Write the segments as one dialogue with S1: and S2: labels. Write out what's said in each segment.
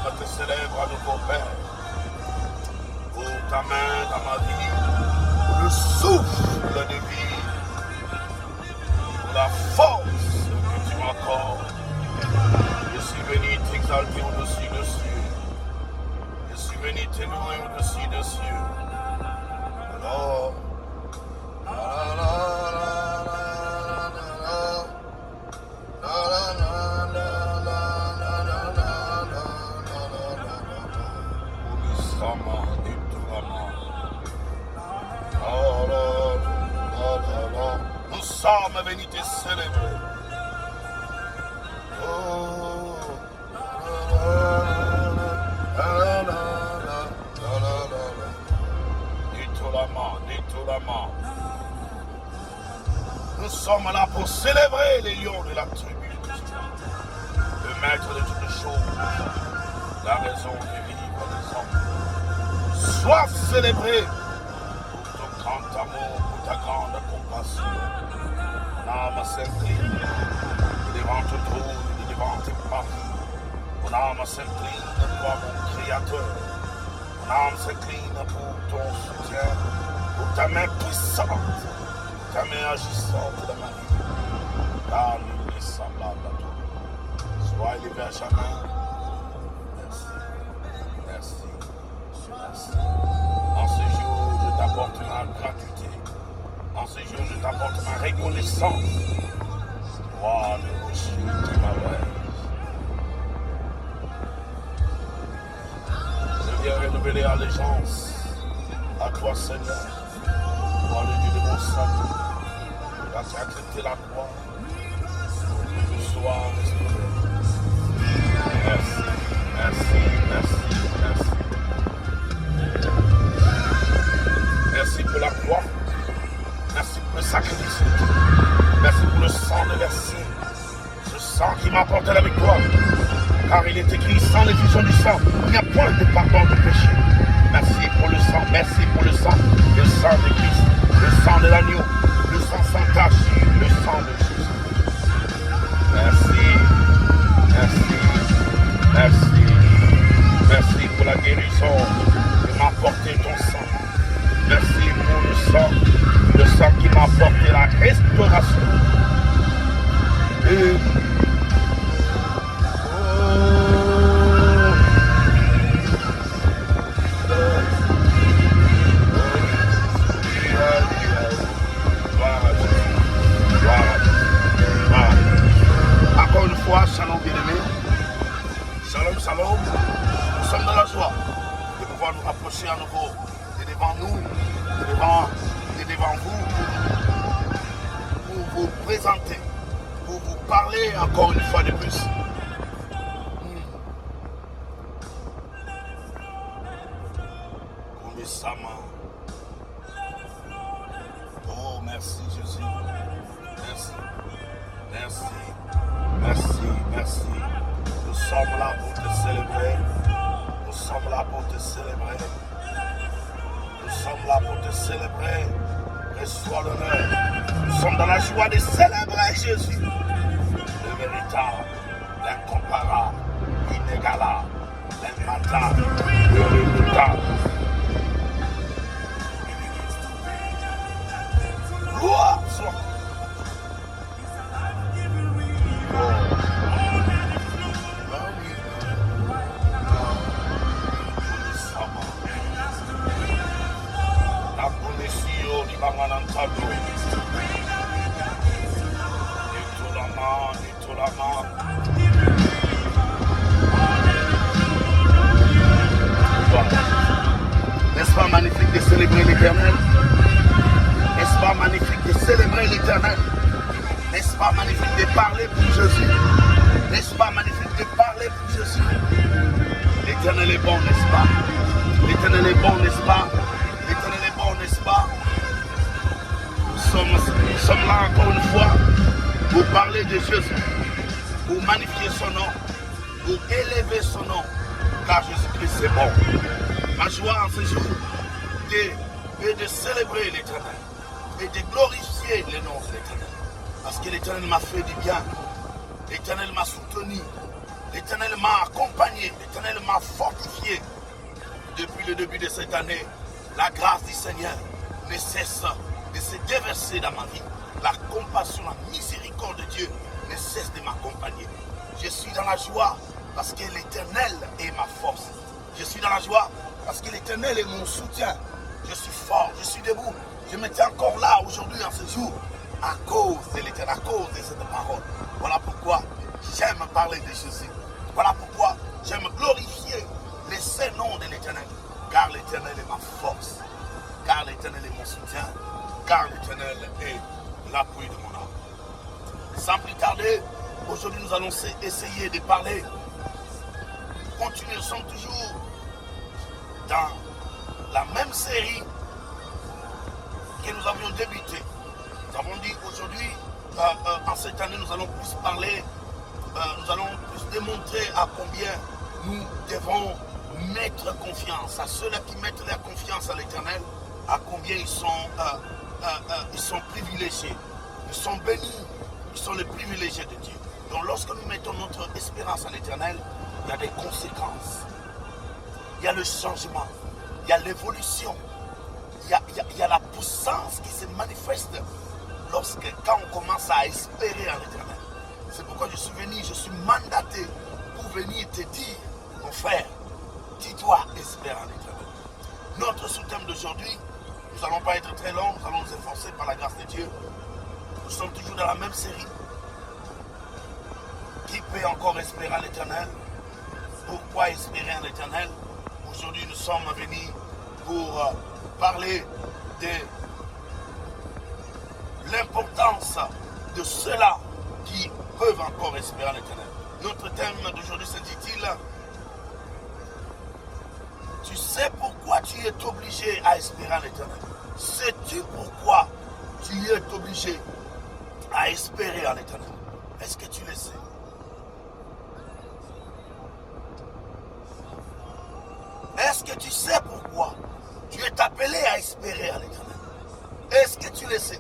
S1: âme te célèbre à nouveau, Père. Pour ta main dans ma vie, pour le souffle de vie, pour la force que tu m'accordes. Je suis venu t'exalter au-dessus de cieux. Je suis venu te louer au-dessus de cieux. Alors, nous sommes venus te célébrer. Nous sommes là pour célébrer les lions de la tribu, le maître de toutes choses, la raison de vivre des hommes. Sois célébré pour ton grand amour, pour ta grande compassion. Mon âme s'incline devant ton trône, devant tes paris. Mon âme s'incline pour mon Créateur. Mon âme s'incline pour ton soutien, pour ta main puissante, ta main agissante dans ma vie. Car nul n'est semblable à toi. Sois élevé à jamais. Merci, merci, merci. En ce jour, je t'apporte ma gratuité. En ce jour, je t'apporte ma reconnaissance. Toi, le rocher qui m'abrège. Je viens renouveler allégeance à toi, Seigneur. Toi, le Dieu de mon salut. Tu as accepté la croix. Pour que je sois restauré. Merci, merci, merci, merci. Merci pour la croix. Merci pour le sacrifice. Merci pour le sang de versé. Ce sang qui m'apporte la victoire. Car il est écrit, sans l'effusion du sang, il n'y a point de pardon de péché. Merci pour le sang, merci pour le sang de Christ, le sang de l'agneau, le sang sans tache, le sang de Jésus. Merci, merci, merci, merci pour la guérison que m'a apporté ton sang. Merci pour le sang qui m'a apporté la restauration. Et encore une fois, shalom bien-aimés, shalom, shalom, nous sommes dans la joie de pouvoir nous rapprocher à nouveau de devant nous, de devant vous, pour vous présenter, pour vous parler encore une fois de plus. Oh, merci Jésus, merci, merci, merci, merci. Nous sommes là pour te célébrer, nous sommes là pour te célébrer, nous sommes là pour te célébrer. Reçois l'honneur. Nous sommes dans la joie de célébrer Jésus, le véritable, l'incomparable, l'inégalable, l'immatable, le redoutable. Gloire soit. N'est-ce pas magnifique de célébrer l'Éternel? N'est-ce pas magnifique de célébrer l'Éternel? N'est-ce pas magnifique de parler pour Jésus? N'est-ce pas magnifique de parler pour Jésus? L'Éternel est bon, n'est-ce pas? L'Éternel est bon, n'est-ce pas? L'Éternel est bon, n'est-ce pas? Nous sommes là encore une fois pour parler de Jésus, pour magnifier son nom, pour élever son nom, car Jésus-Christ c'est bon. Ma joie en ce jour est de célébrer l'Éternel et de glorifier le nom de l'Éternel. Parce que l'Éternel m'a fait du bien, l'Éternel m'a soutenu, L'Éternel m'a accompagné, l'Éternel m'a fortifié. Depuis le début de cette année, la grâce du Seigneur ne cesse de se déverser dans ma vie. La compassion, la miséricorde de Dieu ne cesse de m'accompagner. Je suis dans la joie parce que l'Éternel est ma force. Je suis dans la joie parce que l'Éternel est mon soutien. Je suis fort, je suis debout. Je me tiens encore là aujourd'hui, en ce jour, à cause de l'Éternel, à cause de cette parole. Voilà pourquoi j'aime parler de Jésus. Voilà pourquoi j'aime glorifier le saint nom de l'Éternel. Car l'Éternel est ma force. Car l'Éternel est mon soutien. Car l'Éternel est l'appui de mon âme. Sans plus tarder, aujourd'hui nous allons essayer de parler. Continuer, nous sommes toujours dans la même série que nous avions débuté. Nous avons dit aujourd'hui, en cette année, nous allons plus parler, nous allons plus démontrer à combien nous devons mettre confiance à ceux-là qui mettent leur confiance à l'Éternel, à combien ils sont privilégiés, ils sont bénis, ils sont les privilégiés de Dieu. Donc lorsque nous mettons notre espérance à l'Éternel, il y a des conséquences, il y a le changement, il y a l'évolution, il y a la puissance qui se manifeste quand on commence à espérer en l'Éternel. C'est pourquoi je suis venu, je suis mandaté pour venir te dire, mon frère, tu dois espérer en l'Éternel. Notre sous-thème d'aujourd'hui, nous n'allons pas être très longs, nous allons nous efforcer par la grâce de Dieu. Nous sommes toujours dans la même série. Qui peut encore espérer en l'Éternel? Pourquoi espérer en l'Éternel? Aujourd'hui, nous sommes venus pour parler de l'importance de ceux-là qui peuvent encore espérer en l'Éternel. Notre thème d'aujourd'hui s'intitule « Tu sais pourquoi tu es obligé à espérer en l'Éternel? Sais-tu pourquoi tu es obligé à espérer en l'Éternel? Est-ce que tu le sais? Est-ce que tu sais pourquoi tu es appelé à espérer en l'Éternel? Est-ce que tu le sais?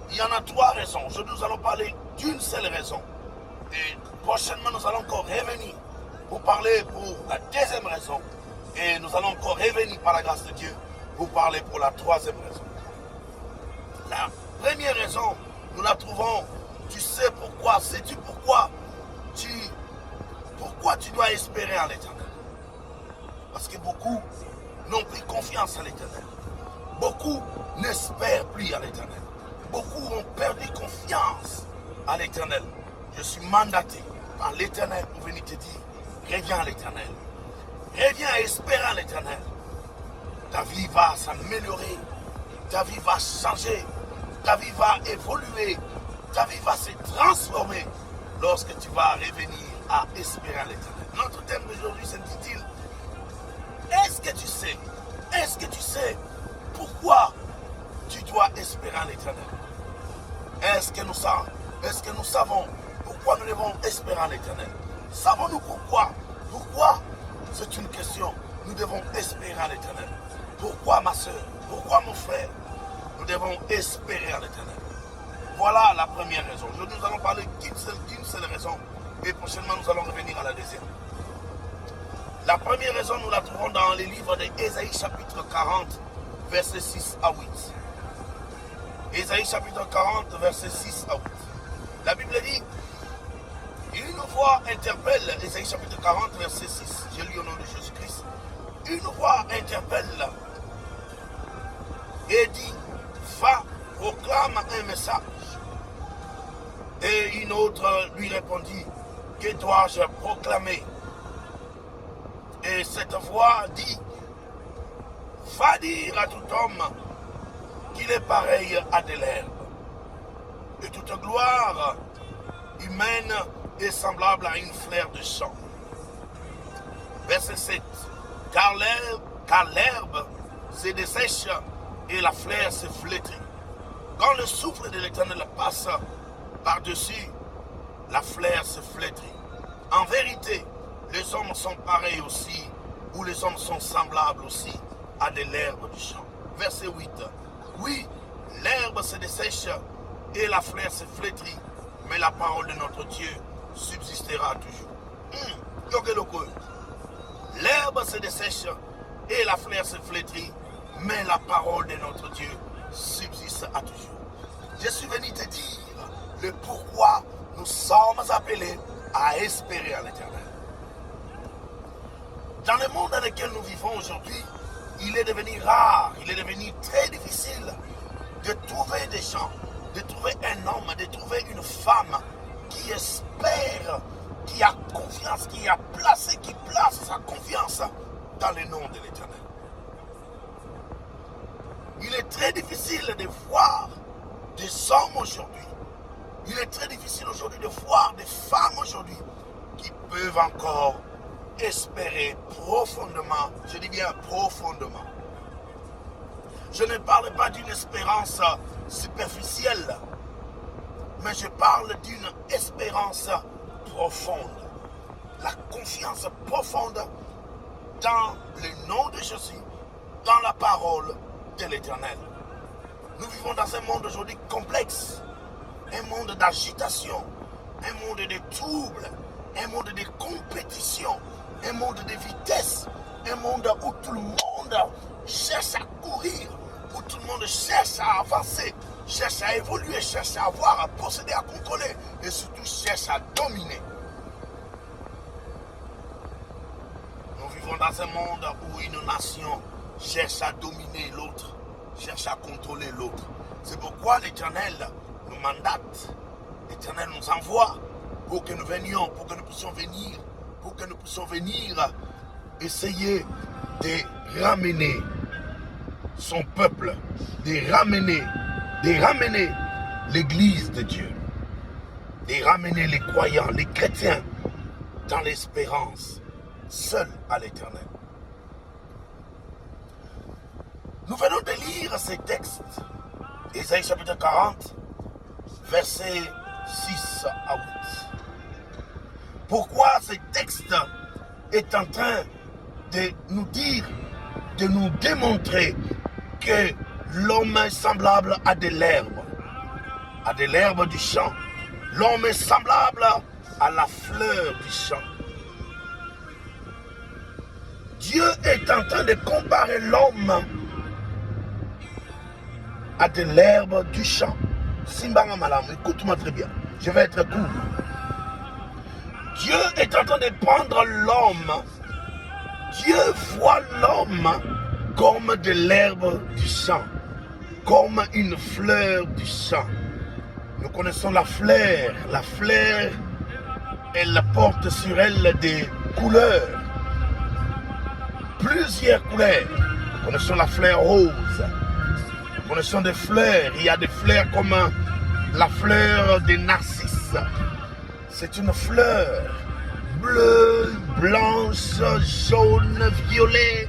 S1: Il y en a trois raisons. Aujourd'hui, nous allons parler d'une seule raison. Et prochainement, nous allons encore revenir pour parler pour la deuxième raison. Et nous allons encore revenir par la grâce de Dieu pour parler pour la troisième raison. La première raison, nous la trouvons, tu sais pourquoi, sais-tu pourquoi tu dois espérer en l'Éternel? Parce que beaucoup n'ont pris confiance en l'Éternel. Beaucoup n'espèrent plus à l'Éternel. Beaucoup ont perdu confiance à l'Éternel. Je suis mandaté par l'Éternel pour venir te dire, reviens à l'Éternel. Reviens à espérer à l'Éternel. Ta vie va s'améliorer. Ta vie va changer. Ta vie va évoluer. Ta vie va se transformer lorsque tu vas revenir à espérer à l'Éternel. Notre thème d'aujourd'hui s'intitule Est-ce que tu sais pourquoi tu dois espérer en l'Éternel? Est-ce que nous savons pourquoi nous devons espérer en l'Éternel? Savons-nous pourquoi? Pourquoi? C'est une question. Nous devons espérer en l'Éternel. Pourquoi, ma soeur? Pourquoi, mon frère? Nous devons espérer en l'Éternel. Voilà la première raison. Aujourd'hui, nous allons parler d'une seule raison. Et prochainement, nous allons revenir à la deuxième. La première raison, nous la trouvons dans les livres d'Ésaïe chapitre 40, versets 6 à 8. Ésaïe chapitre 40, versets 6 à 8. La Bible dit, une voix interpelle, Ésaïe chapitre 40, verset 6, je lis au nom de Jésus-Christ, une voix interpelle et dit, va, proclame un message. Et une autre lui répondit, que dois-je proclamer? Et cette voix dit, va dire à tout homme qu'il est pareil à de l'herbe. Et toute gloire humaine est semblable à une fleur de champ. Verset 7. Car l'herbe se dessèche et la fleur se flétrit. Quand le souffle de l'Éternel passe par-dessus, la fleur se flétrit. En vérité, les hommes sont pareils aussi, ou les hommes sont semblables aussi à de l'herbe du champ. Verset 8. Oui, l'herbe se dessèche et la fleur se flétrit, mais la parole de notre Dieu subsiste restera toujours. L'herbe se dessèche et la fleur se flétrit, mais la parole de notre Dieu subsiste à toujours. Je suis venu te dire le pourquoi nous sommes appelés à espérer à l'Éternel. Dans le monde dans lequel nous vivons aujourd'hui, il est devenu rare, il est devenu très difficile de trouver des gens, de trouver un homme, de trouver une femme qui espère, qui a confiance, qui place sa confiance dans le nom de l'Éternel. Il est très difficile de voir des hommes aujourd'hui. Il est très difficile aujourd'hui de voir des femmes aujourd'hui qui peuvent encore espérer profondément, je dis bien profondément. Je ne parle pas d'une espérance superficielle, mais je parle d'une espérance profonde. La confiance profonde dans le nom de Jésus, dans la parole de l'Éternel. Nous vivons dans un monde aujourd'hui complexe, un monde d'agitation, un monde de troubles, un monde de compétition, un monde de vitesse, un monde où tout le monde cherche à courir, où tout le monde cherche à avancer, cherche à évoluer, cherche à avoir, à posséder, à contrôler et surtout cherche à dominer. Nous vivons dans un monde où une nation cherche à dominer l'autre, cherche à contrôler l'autre. C'est pourquoi l'Éternel nous mandate, l'Éternel nous envoie pour que nous venions, pour que nous puissions venir essayer de ramener son peuple, de ramener l'église de Dieu, de ramener les croyants, les chrétiens dans l'espérance, seul à l'Éternel. Nous venons de lire ces textes, Ésaïe chapitre 40, versets 6 à 8. Pourquoi ce texte est en train de nous dire, de nous démontrer que l'homme est semblable à de l'herbe du champ. L'homme est semblable à la fleur du champ. Dieu est en train de comparer l'homme à de l'herbe du champ. Simbanga Malam, écoute-moi très bien, je vais être court. Dieu est en train de prendre l'homme. Dieu voit l'homme comme de l'herbe du champ, comme une fleur du champ. Nous connaissons la fleur. La fleur, elle porte sur elle des couleurs. Plusieurs couleurs. Nous connaissons la fleur rose. Nous connaissons des fleurs. Il y a des fleurs comme la fleur des narcisses. C'est une fleur bleue, blanche, jaune, violet.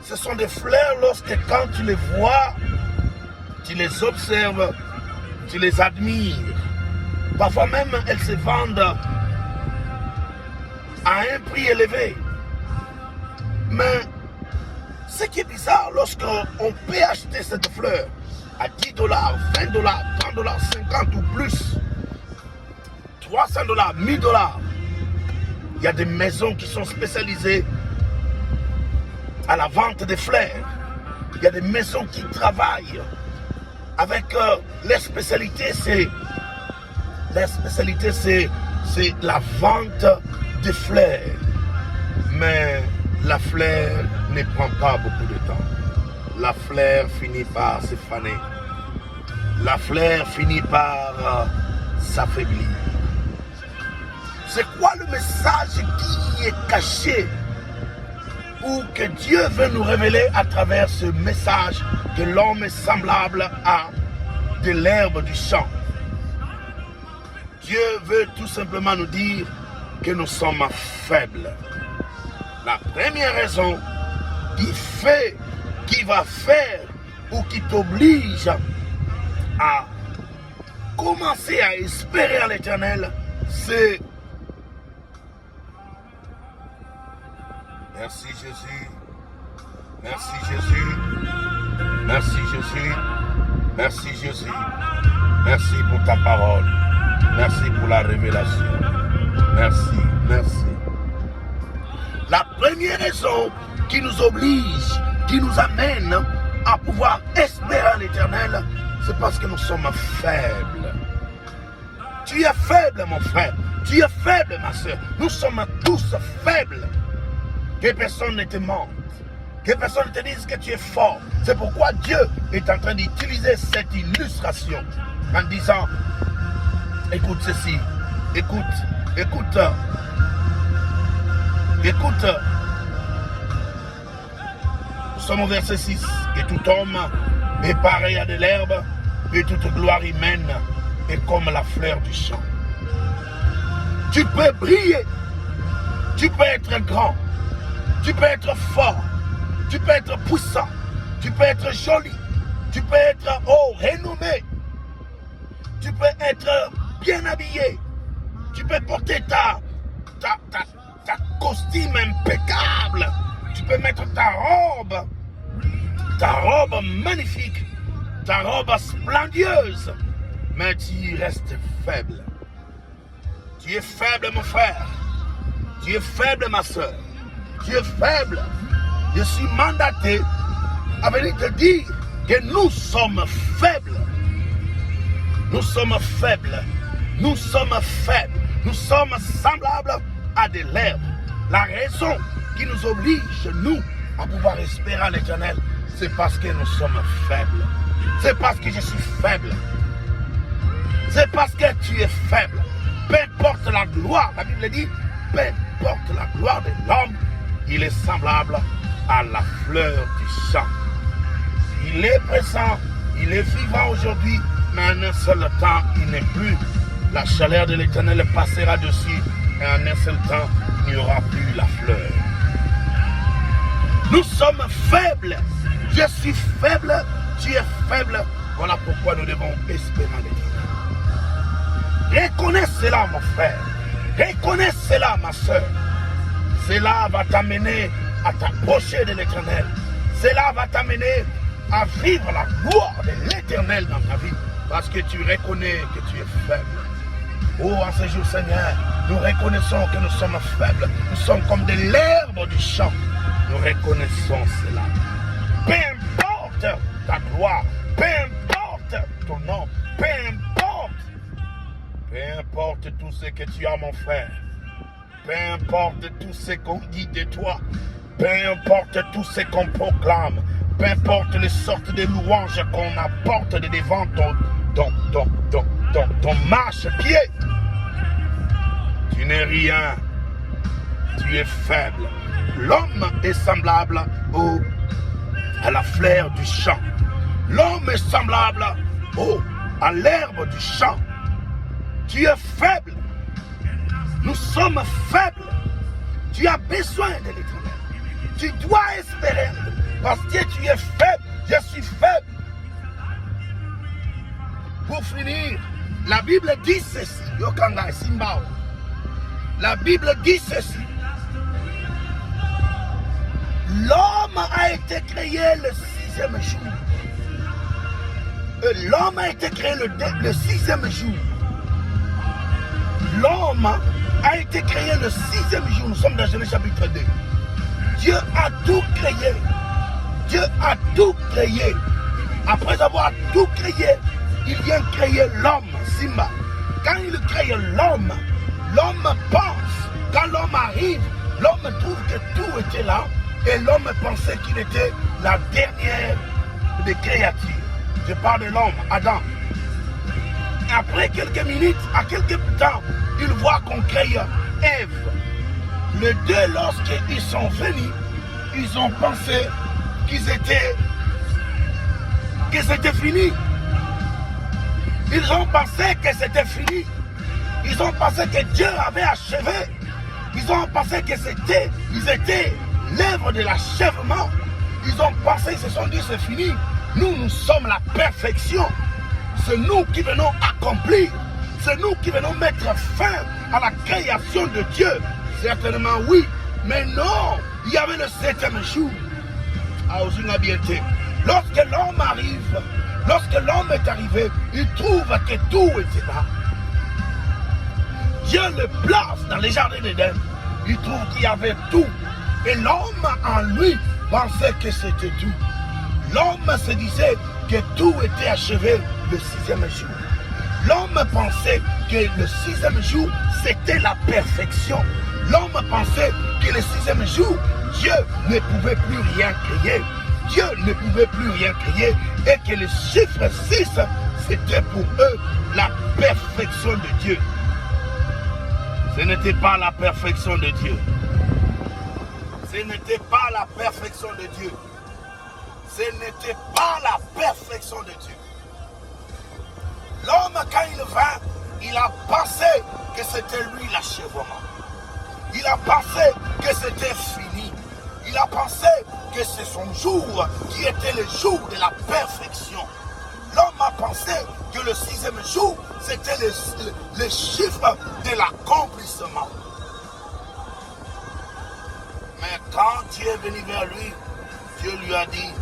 S1: Ce sont des fleurs lorsque quand tu les vois, tu les observes, tu les admires. Parfois même, elles se vendent à un prix élevé. Mais ce qui est bizarre, lorsqu'on peut acheter cette fleur à $10, $20, $30, 50 ou plus, $300, $1000, il y a des maisons qui sont spécialisées à la vente des fleurs. Il y a des maisons qui travaillent avec leur spécialité, c'est la vente des fleurs. Mais la fleur ne prend pas beaucoup de temps. La fleur finit par se faner. La fleur finit par s'affaiblir. C'est quoi le message qui est caché ou que Dieu veut nous révéler à travers ce message que l'homme est semblable à de l'herbe du champ? Dieu veut tout simplement nous dire que nous sommes faibles. La première raison qui va faire ou qui t'oblige à commencer à espérer à l'Éternel, c'est merci Jésus, merci Jésus, merci Jésus, merci Jésus, merci pour ta parole. Merci pour la révélation. Merci, merci. La première raison qui nous oblige, qui nous amène à pouvoir espérer l'Éternel, c'est parce que nous sommes faibles. Tu es faible, mon frère. Tu es faible, ma soeur. Nous sommes tous faibles. Que personne ne te mente. Que personne ne te dise que tu es fort. C'est pourquoi Dieu est en train d'utiliser cette illustration en disant, écoute ceci, écoute. Nous sommes au verset 6. Que tout homme est pareil à de l'herbe et toute gloire humaine est comme la fleur du champ. Tu peux briller, tu peux être grand, tu peux être fort, tu peux être puissant, tu peux être joli, tu peux être renommé, tu peux être bien habillé, tu peux porter ta costume impeccable, tu peux mettre ta robe magnifique, ta robe splendieuse, mais tu restes faible. Tu es faible, mon frère. Tu es faible, ma soeur. Tu es faible. Je suis mandaté à venir te dire que nous sommes faibles. Nous sommes faibles. Nous sommes faibles. Nous sommes semblables à de l'herbe. La raison qui nous oblige, nous, à pouvoir espérer à l'Éternel, c'est parce que nous sommes faibles. C'est parce que je suis faible. C'est parce que tu es faible. Peu importe la gloire, la Bible dit, peu importe la gloire de l'homme, il est semblable à la fleur du champ. Il est présent, il est vivant aujourd'hui, mais en un seul temps, il n'est plus. La chaleur de l'Éternel passera dessus, et en un seul temps, il n'y aura plus la fleur. Nous sommes faibles. Je suis faible, tu es faible. Voilà pourquoi nous devons espérer l'Éternel. Reconnais cela, mon frère. Reconnais cela, ma soeur. Cela va t'amener à t'approcher de l'Éternel. Cela va t'amener à vivre la gloire de l'Éternel dans ta vie. Parce que tu reconnais que tu es faible. Oh, en ce jour, Seigneur, nous reconnaissons que nous sommes faibles. Nous sommes comme de l'herbe du champ. Nous reconnaissons cela. Peu importe ta gloire, peu importe ton nom, peu importe tout ce que tu as, mon frère. Peu importe tout ce qu'on dit de toi. Peu importe tout ce qu'on proclame. Peu importe les sortes de louanges qu'on apporte de devant ton marche-pied. Tu n'es rien. Tu es faible. L'homme est semblable à la fleur du champ. L'homme est semblable à l'herbe du champ. Tu es faible. Nous sommes faibles. Tu as besoin de l'Éternel. Tu dois espérer. Parce que tu es faible. Je suis faible. Pour finir, la Bible dit ceci. La Bible dit ceci. L'homme a été créé le 6e jour. L'homme a été créé le 6e jour. L'homme a été créé le 6e jour. Nous sommes dans Genèse chapitre 2. Dieu a tout créé. Dieu a tout créé. Après avoir tout créé, il vient créer l'homme, Simba. Quand il crée l'homme, l'homme pense. Quand l'homme arrive, l'homme trouve que tout était là. Et l'homme pensait qu'il était la dernière des créatures. Je parle de l'homme, Adam. Après quelques minutes, à quelques temps, il voit qu'on crée Ève. Les deux, lorsqu'ils sont venus, ils ont pensé que c'était fini. Ils ont pensé que c'était fini. Ils ont pensé que Dieu avait achevé. Ils ont pensé que ils étaient l'œuvre de l'achèvement. Ils ont pensé, ils se sont dit, c'est fini. Nous sommes la perfection. C'est nous qui venons accomplir. C'est nous qui venons mettre fin à la création de Dieu. Certainement oui. Mais non, il y avait le 7e jour. Lorsque l'homme arrive, lorsque l'homme est arrivé, il trouve que tout était là. Dieu le place dans les jardins d'Éden, il trouve qu'il y avait tout. Et l'homme en lui pensait que c'était tout. L'homme se disait que tout était achevé le sixième jour. L'homme pensait que le sixième jour, c'était la perfection. L'homme pensait que le sixième jour, Dieu ne pouvait plus rien créer. Dieu ne pouvait plus rien créer et que le chiffre 6, c'était pour eux la perfection de Dieu. Ce n'était pas la perfection de Dieu. Ce n'était pas la perfection de Dieu. Ce n'était pas la perfection de Dieu. L'homme, quand il vint, il a pensé que c'était lui l'achèvement. Il a pensé que c'était fini. Il a pensé que c'est son jour qui était le jour de la perfection. L'homme a pensé que le sixième jour, c'était le chiffre de l'accomplissement. Mais quand Dieu est venu vers lui, Dieu lui a dit,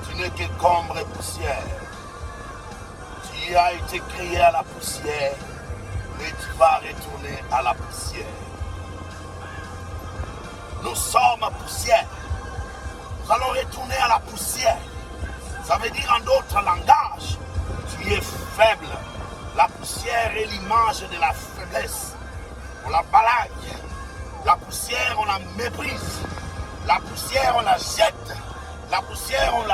S1: tu n'es que qu'ombre et poussière. Tu as été créé à la poussière, mais tu vas retourner à la poussière. Nous sommes poussière. Nous allons retourner à la poussière. Ça veut dire en d'autres langages, tu es faible. La poussière est l'image de la faiblesse. On la balaye. La poussière, on la méprise. La poussière, on la jette. La poussière, on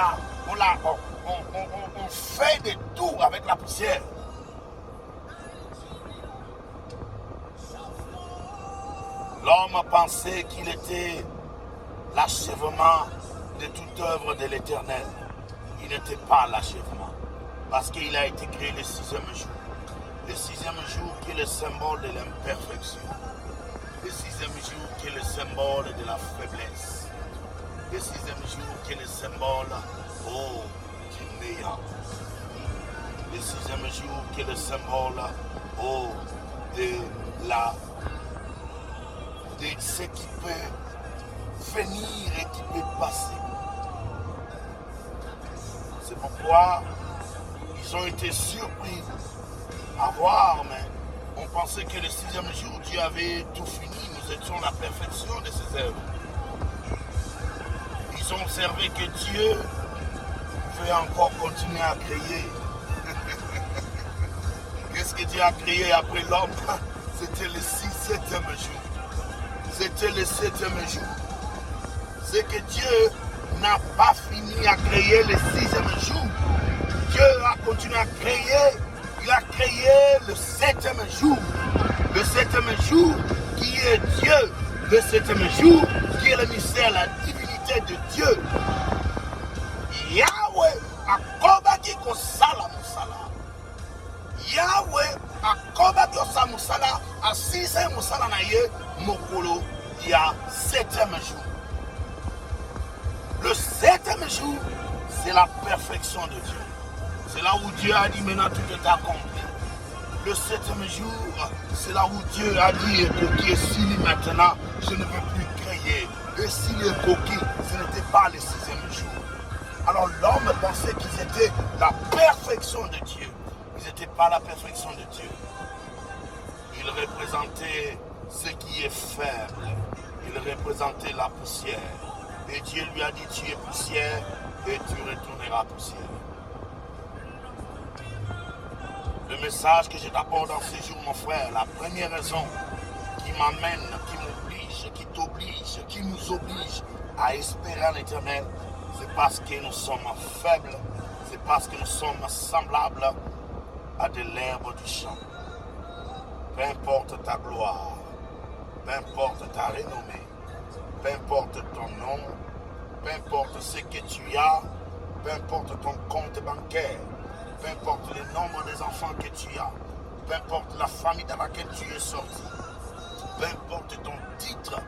S1: fait de tout avec la poussière. L'homme pensait qu'il était l'achèvement de toute œuvre de l'Éternel. Il n'était pas l'achèvement, parce qu'il a été créé le sixième jour. Le sixième jour qui est le symbole de l'imperfection. Le sixième jour qui est le symbole de la faiblesse. Le sixième jour qui est le symbole, du néant. Le sixième jour qui est le symbole, de ce qui peut venir et qui peut passer. C'est pourquoi ils ont été surpris à voir, mais on pensait que le sixième jour, Dieu avait tout fini. Nous étions la perfection de ses œuvres. Ils ont observé que Dieu pouvait encore continuer à créer. Qu'est-ce que Dieu a créé après l'homme? C'était le septième jour. C'était le septième jour. C'est que Dieu n'a pas fini à créer le sixième jour. Dieu a continué à créer. Il a créé le septième jour. Le septième jour qui est Dieu. Le septième jour qui est le mystère, la divinité de Dieu. Yahweh akobaki kosala musala. Yahweh akobaki kosala musala. Asise musala na ye mokolo ya septième jour. Le septième jour, c'est la perfection de Dieu. C'est là où Dieu a dit maintenant tout est accompli. Le septième jour, c'est là où Dieu a dit coquille, s'il est maintenant, je ne veux plus créer. Et s'il est coquille, ce n'était pas le sixième jour. Alors l'homme pensait qu'ils étaient la perfection de Dieu. Ils n'étaient pas la perfection de Dieu. Ils représentaient ce qui est faible. Ils représentaient la poussière. Et Dieu lui a dit, tu es poussière et tu retourneras poussière. Le message que je t'apporte dans ces jours, mon frère, la première raison qui m'amène, qui m'oblige, qui t'oblige, qui nous oblige à espérer en l'Éternel, c'est parce que nous sommes faibles, c'est parce que nous sommes semblables à de l'herbe du champ. Peu importe ta gloire, peu importe ta renommée, peu importe ton nom, peu importe ce que tu as, peu importe ton compte bancaire, peu importe le nombre des enfants que tu as, peu importe la famille dans laquelle tu es sorti, peu importe ton titre,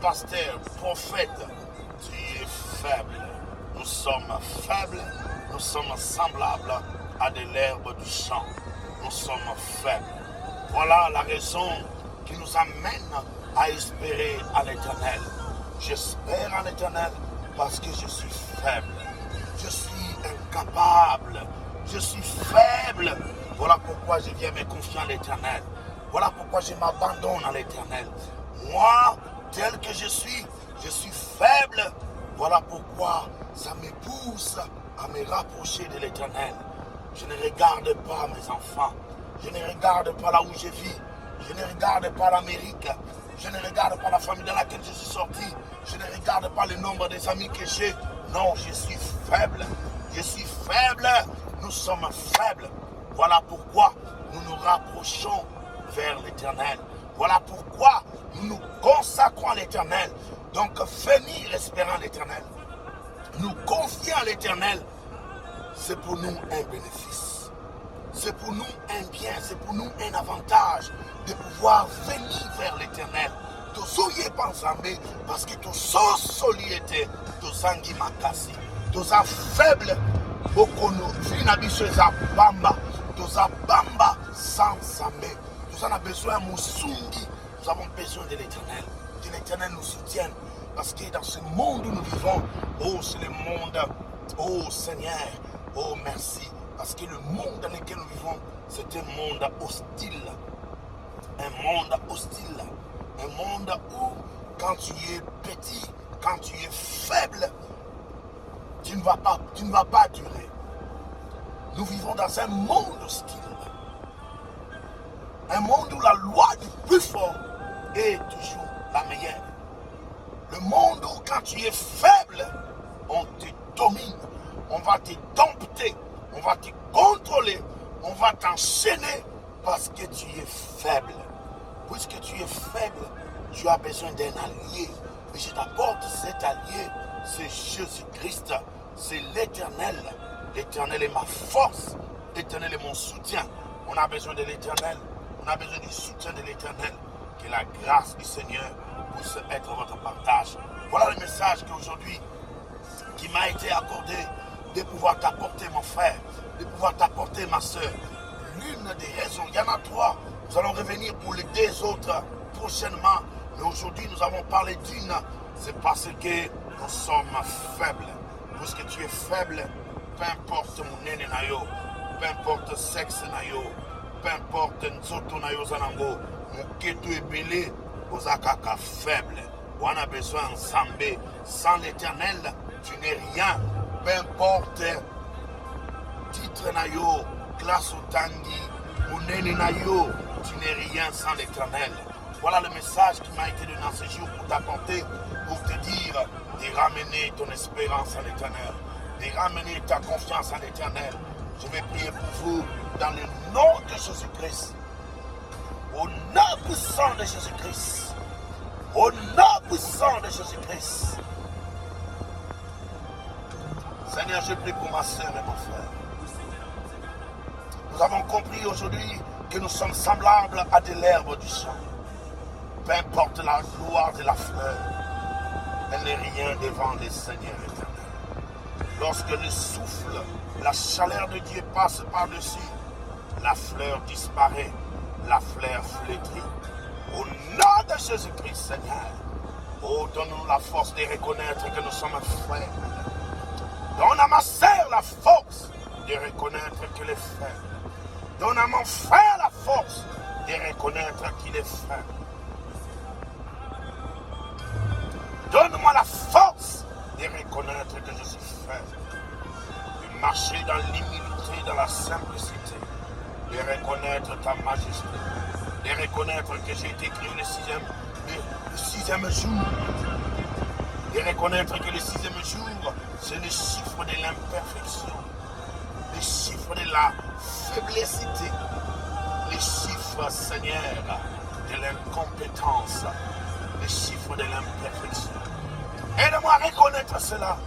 S1: pasteur, prophète, tu es faible. Nous sommes faibles, nous sommes semblables à de l'herbe du champ. Nous sommes faibles. Voilà la raison qui nous amène à espérer à l'Éternel. J'espère en l'Éternel parce que je suis faible. Je suis incapable. Je suis faible. Voilà pourquoi je viens me confier en l'Éternel. Voilà pourquoi je m'abandonne à l'Éternel. Moi, tel que je suis faible. Voilà pourquoi ça me pousse à me rapprocher de l'Éternel. Je ne regarde pas mes enfants. Je ne regarde pas là où je vis. Je ne regarde pas l'Amérique. Je ne regarde pas la famille dans laquelle je suis sorti. Je ne regarde pas le nombre des amis que j'ai. Non, je suis faible. Je suis faible. Nous sommes faibles. Voilà pourquoi nous nous rapprochons vers l'Éternel. Voilà pourquoi nous nous consacrons à l'Éternel. Donc venir espérant l'Éternel, nous confier à l'Éternel, c'est pour nous un bénéfice. C'est pour nous un bien, c'est pour nous un avantage de pouvoir venir vers l'Éternel. Tozoye pensambe parce que tous soliété, tous angi makasi, tous faibles, beaucoup nous finabiso bamba, tous bamba sans sambe. Nous en avons besoin de Moussungi, nous avons besoin de l'Éternel. Que l'Éternel nous soutienne. Parce que dans ce monde où nous vivons, oh c'est le monde, oh Seigneur, oh merci. Parce que le monde dans lequel nous vivons, c'est un monde hostile. Un monde hostile. Un monde où quand tu es petit, quand tu es faible, tu ne vas pas durer. Nous vivons dans un monde hostile. Un monde où la loi du plus fort est toujours la meilleure. Le monde où quand tu es faible, on te domine, on va te dompter, on va te contrôler, on va t'enchaîner parce que tu es faible. Puisque tu es faible, tu as besoin d'un allié. Et je t'apporte cet allié, c'est Jésus-Christ, c'est l'Éternel. L'Éternel est ma force, l'Éternel est mon soutien. On a besoin de l'Éternel, on a besoin du soutien de l'Éternel. Que la grâce du Seigneur puisse être votre partage. Voilà le message qu'aujourd'hui, qui m'a été accordé, de pouvoir t'apporter mon frère, de pouvoir t'apporter ma soeur. L'une des raisons, il y en a trois, nous allons revenir pour les deux autres prochainement. Mais aujourd'hui, nous avons parlé d'une, c'est parce que nous sommes faibles. Puisque tu es faible, peu importe mon nene nayo, peu importe sexe nayo, peu importe nzoto nayo zanango, Muketu ebele, ozakaka faible. On a besoin ensemble. Sans l'Éternel, tu n'es rien. Peu importe titre nayo, classe ou tangi, munene nayo, tu n'es rien sans l'Éternel. Voilà le message qui m'a été donné dans ce jour pour t'apporter, pour te dire de ramener ton espérance à l'Éternel, de ramener ta confiance à l'Éternel. Je vais prier pour vous dans le nom de Jésus-Christ. Au nom puissant de Jésus-Christ. Au nom puissant de Jésus-Christ. Seigneur, je prie pour ma soeur et mon frère. Nous avons compris aujourd'hui que nous sommes semblables à de l'herbe du champ. Peu importe la gloire de la fleur, elle n'est rien devant le Seigneur éternel. Lorsque le souffle, la chaleur de Dieu passe par-dessus, la fleur disparaît. La fleur flétrit. Au nom de Jésus-Christ, Seigneur, oh, donne-nous la force de reconnaître que nous sommes frères. Donne à ma sœur la force de reconnaître qu'il est frère. Donne à mon frère la force de reconnaître qu'il est frère. Donne-moi la force de reconnaître que je suis frère. De marcher dans l'humilité, dans la simplicité. De reconnaître ta majesté, de reconnaître que j'ai été créé le sixième jour, de reconnaître que le sixième jour, c'est le chiffre de l'imperfection, le chiffre de la faiblessité, le chiffre, Seigneur, de l'incompétence, le chiffre de l'imperfection. Aide-moi à reconnaître cela,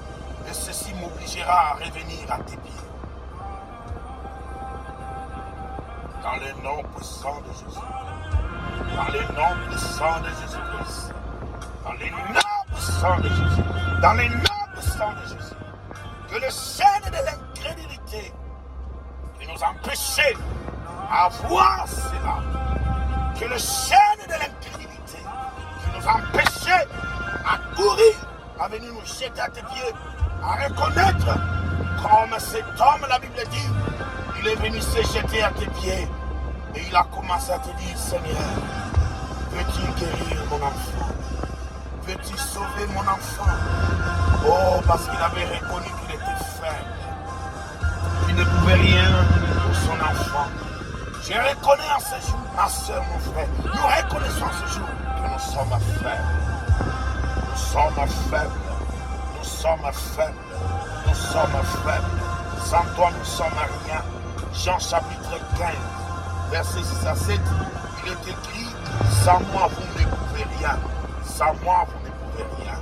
S1: et ceci m'obligera à revenir à tes pieds. Dans le nom puissant de Jésus. Dans le nom puissant de Jésus-Christ. Dans le nom puissant de Jésus. Dans le nom puissant de Jésus. Que le chaîne de l'incrédulité qui nous empêchait à voir cela. Que le chaîne de l'incrédulité qui nous empêchait à courir, à venir nous jeter à tes pieds, à reconnaître comme cet homme, la Bible dit, il est venu se jeter à tes pieds. Et il a commencé à te dire, Seigneur, veux-tu guérir mon enfant? Veux-tu sauver mon enfant? Oh, parce qu'il avait reconnu qu'il était faible. Il ne pouvait rien pour son enfant. Je reconnais en ce jour, ma soeur, mon frère, nous reconnaissons en ce jour que nous sommes faibles. Nous sommes faibles. Nous sommes faibles. Nous sommes faibles. Sans toi, nous sommes rien. Jean chapitre 15, verset 6 à 7, il est écrit, sans moi, vous ne pouvez rien. Sans moi, vous ne pouvez rien.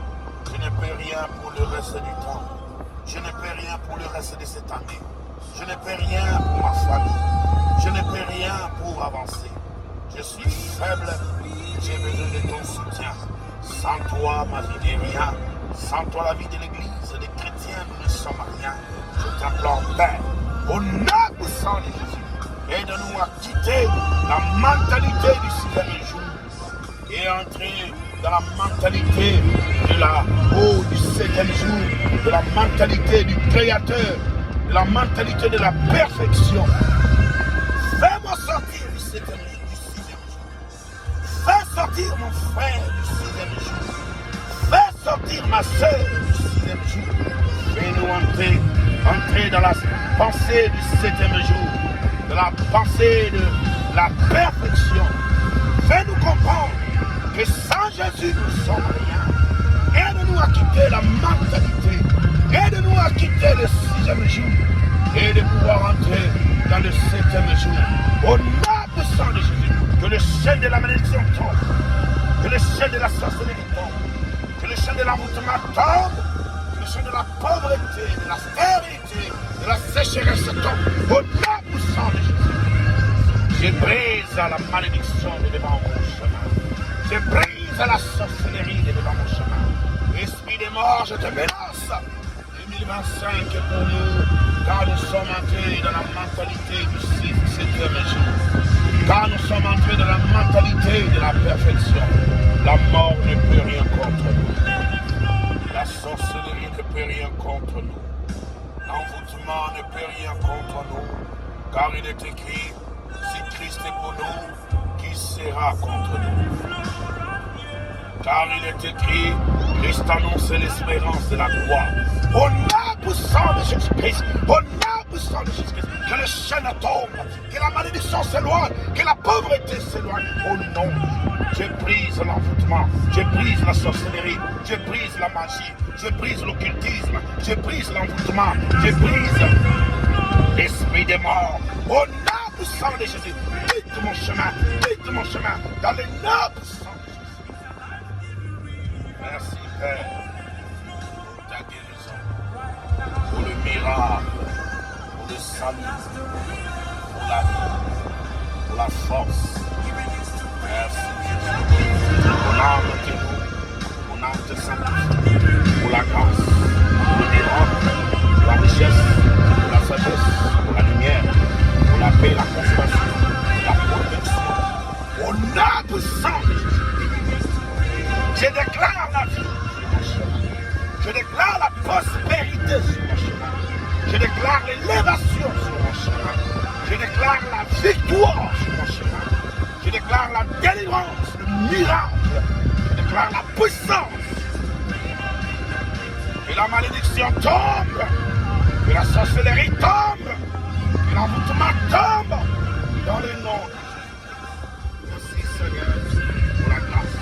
S1: Je ne peux rien pour le reste du temps. Je ne peux rien pour le reste de cette année. Je ne peux rien pour ma famille. Je ne peux rien pour avancer. Je suis faible. J'ai besoin de ton soutien. Sans toi, ma vie n'est rien. Sans toi, la vie de l'Église, des chrétiens, nous ne sommes rien. Je t'implore, Père, au nom puissant de Jésus, aide-nous à quitter la mentalité du 6e jour et entrer dans la mentalité de la du 7e jour, de la mentalité du Créateur, de la mentalité de la perfection. Fais-moi sortir du 7e jour, du 6e jour. Fais sortir mon frère du 6e jour. Fais sortir ma soeur du 6e jour. Fais-nous entrer dans la pensée du 7e jour, de la pensée de la perfection. Fais-nous comprendre que sans Jésus nous sommes rien. Aide-nous à quitter la mentalité. Aide-nous à quitter le 6e jour et de pouvoir entrer dans le 7e jour. Au nom puissant de Jésus, que le ciel de la malédiction tombe, que le ciel de la sorcellerie tombe, que le ciel de l'envoûtement tombe, que le ciel de la pauvreté, de la stérilité, de la sécheresse tombe. Au nom puissant de Jésus, je brise la malédiction de devant mon chemin. Je brise la sorcellerie de devant mon chemin. Esprit des morts, je te menace. 2025 est pour nous, car nous sommes entrés dans la mentalité du 7e jour. Car nous sommes entrés dans la mentalité de la perfection. La mort ne peut rien contre nous. La sorcellerie ne peut rien contre nous. L'envoûtement ne peut rien contre nous. Car il est écrit, si Christ est pour nous, qui sera contre nous? Car il est écrit, Christ annonce l'espérance de la gloire. Au nom puissant de Jésus-Christ, au nom puissant de Jésus-Christ, que le chaîne tombe, que la malédiction s'éloigne, que la pauvreté s'éloigne. Au nom de Jésus, je brise l'envoûtement, je brise la sorcellerie, je brise la magie, je brise l'occultisme, je brise l'envoûtement, je brise l'esprit des morts. Au nom puissant de Jésus, quitte mon chemin, dans le nom puissant. Merci Père pour ta guérison, pour le miracle, pour le salut, pour la vie, pour la force. Merci Jésus. Mon âme te loue, mon âme te sanctifie, pour la grâce, pour le miracle, pour la richesse, pour la sagesse, pour la lumière, pour la paix, la consolation, la protection. Au nom puissant de Jésus. Je déclare la vie sur mon chemin. Je déclare la prospérité sur mon chemin. Je déclare l'élévation sur mon chemin. Je déclare la victoire sur mon chemin. Je déclare la délivrance, le miracle. Je déclare la puissance. Que la malédiction tombe. Que la sorcellerie tombe. Que l'envoûtement tombe. Dans le nom de Jésus. Merci Seigneur pour la grâce.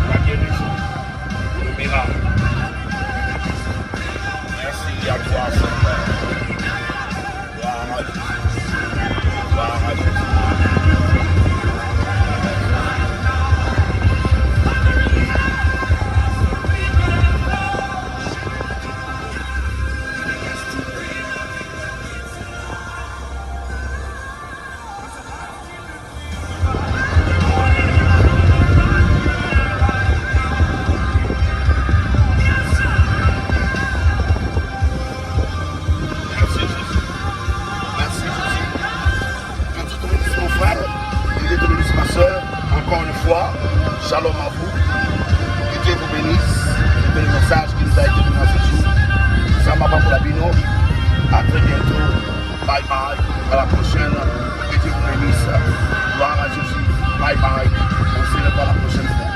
S1: La guérison, pour le miracle. Merci à toi, Seigneur. Gloire à Jésus. Gloire à Jésus. Shalom à vous. Que Dieu vous bénisse. C'était le message qui nous a été donné ce jour. Ça m'a pas pour la bino. À très bientôt. Bye bye. À la prochaine. Dieu vous bénisse. Gloire à Jésus. Bye bye. On se revoit la prochaine fois.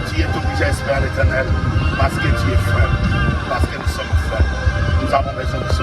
S1: Tu es obligé à espérer à l'Éternel parce que tu es frère. Parce que nous sommes frères. Nous avons besoin de